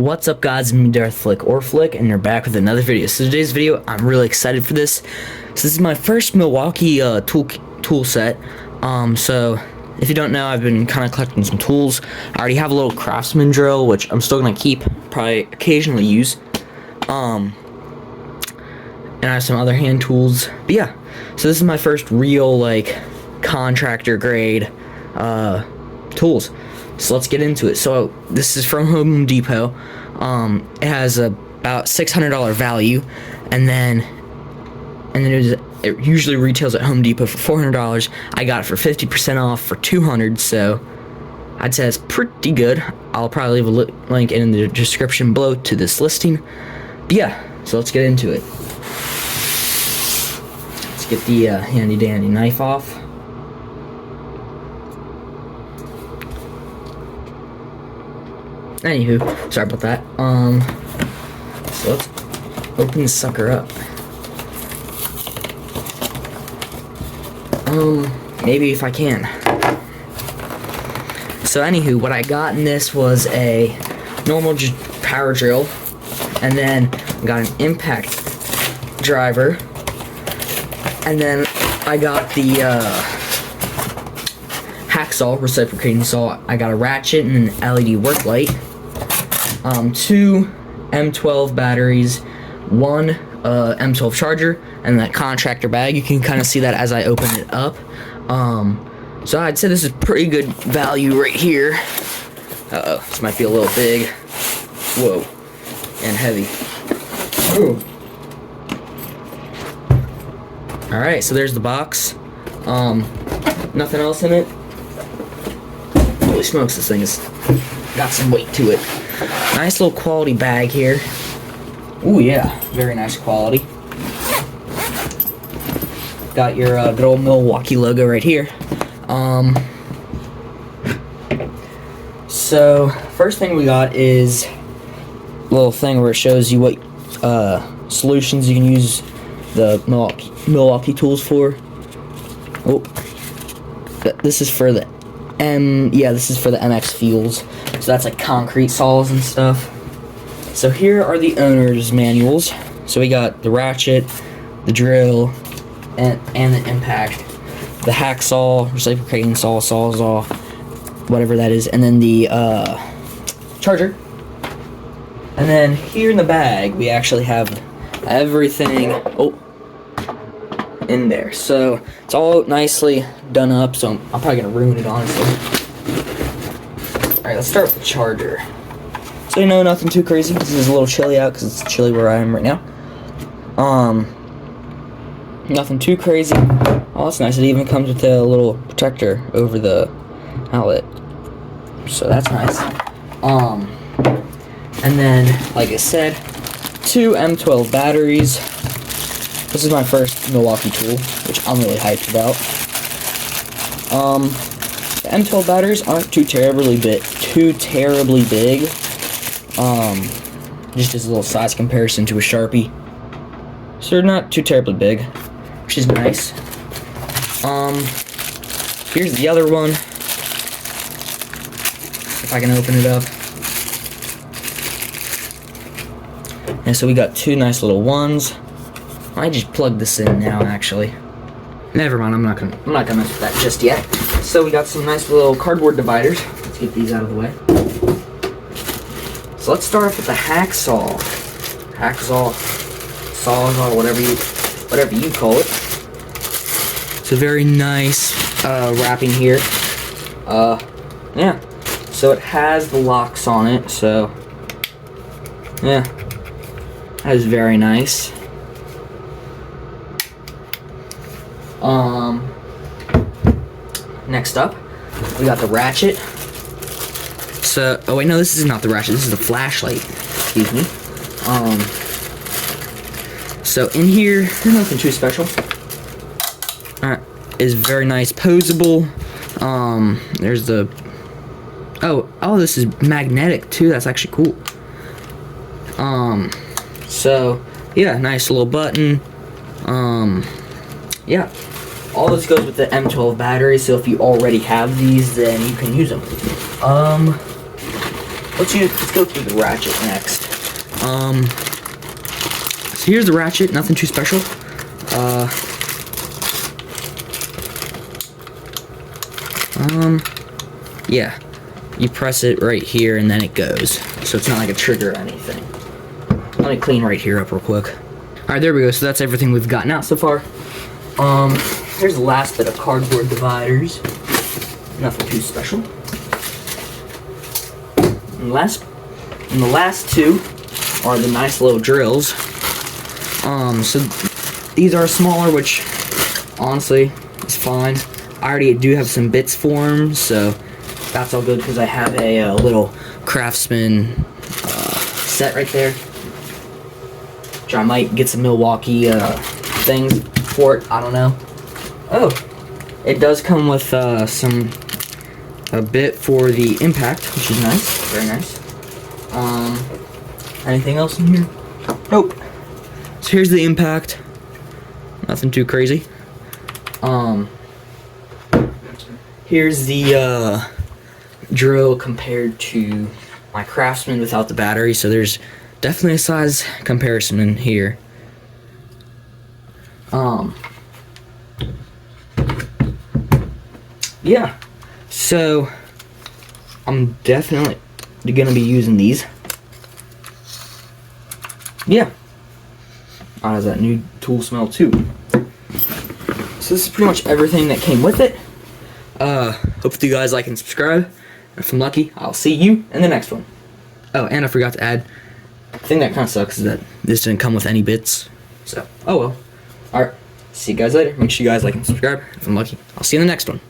What's up, guys? I'm Flick, and you're back with another video. So today's video, I'm really excited for this. So this is my first Milwaukee tool set. So if you don't know, I've been kind of collecting some tools. I already have a little Craftsman drill, which I'm still gonna keep, probably occasionally use. And I have some other hand tools. But yeah, so this is my first real contractor grade tools. So let's get into it. So this is from Home Depot. It has about $600 value, and then it usually retails at Home Depot for $400. I got it for 50% off for $200. So I'd say it's pretty good. I'll probably leave a link in the description below to this listing. But yeah, so let's get into it. Let's get the handy dandy knife off. Anywho, sorry about that. So let's open this sucker up. Maybe if I can. So anywho, what I got in this was a normal power drill, and then I got an impact driver, and then I got the hacksaw, reciprocating saw. I got a ratchet and an LED work light. 2 M12 batteries, 1 M12 charger, and that contractor bag. You can kind of see that as I open it up. So I'd say this is pretty good value right here. Uh-oh, this might be a little big. Whoa, and heavy. Ooh. Alright, so there's the box. Nothing else in it. Holy smokes, this thing has got some weight to it. Nice little quality bag here. Ooh, yeah, very nice quality. Got your good old Milwaukee logo right here. So first thing we got is a little thing where it shows you what solutions you can use the Milwaukee tools for. Oh, this is for the this is for the MX fuels. So that's like concrete saws and stuff. So here are the owner's manuals. So we got the ratchet, the drill, and the impact, the hacksaw, reciprocating saw, sawzall, whatever that is, and then the charger. And then here in the bag, we actually have everything in there. So it's all nicely done up, so I'm probably gonna ruin it, honestly. Alright, let's start with the charger. So you know, nothing too crazy. This is a little chilly out because it's chilly where I am right now. Nothing too crazy. Oh, that's nice. It even comes with a little protector over the outlet. So that's nice. And then, like I said, 2 M12 batteries. This is my first Milwaukee tool, which I'm really hyped about. The M12 batteries aren't too terribly big. Just as a little size comparison to a Sharpie. So they're not too terribly big, which is nice. Here's the other one. If I can open it up. And so we got 2 nice little ones. I just plugged this in now, actually. Never mind, I'm not gonna mess with that just yet. So we got some nice little cardboard dividers. Let's get these out of the way. So let's start off with the hacksaw. Hacksaw, sawzall, whatever you call it. It's a very nice wrapping here. Yeah. So it has the locks on it, so yeah. That is very nice. Next up, we got the ratchet. So, oh wait, no, this is not the ratchet. This is the flashlight. Excuse me. So in here, there's nothing too special. Is very nice, posable. There's the. Oh, this is magnetic too. That's actually cool. So yeah, nice little button. Yeah. All this goes with the M12 battery, so if you already have these, then you can use them. let's go through the ratchet next. So here's the ratchet, nothing too special. Yeah, you press it right here and then it goes. So it's not like a trigger or anything. Let me clean right here up real quick. Alright, there we go. So that's everything we've gotten out so far. Here's the last bit of cardboard dividers. Nothing too special. And the last two are the nice little drills. So these are smaller, which honestly is fine. I already do have some bits for them, so that's all good because I have a little Craftsman set right there. Which I might get some Milwaukee things for it. I don't know. Oh, it does come with a bit for the impact, which is nice, very nice. Anything else in here? Nope. So here's the impact. Nothing too crazy. Here's the drill compared to my Craftsman without the battery. So there's definitely a size comparison in here. Yeah. So I'm definitely gonna be using these. Yeah. How does that new tool smell too? So this is pretty much everything that came with it. Hope you guys like and subscribe. If I'm lucky, I'll see you in the next one. Oh, and I forgot to add, the thing that kind of sucks is that this didn't come with any bits. So, oh well. Alright, see you guys later. Make sure you guys like and subscribe. If I'm lucky, I'll see you in the next one.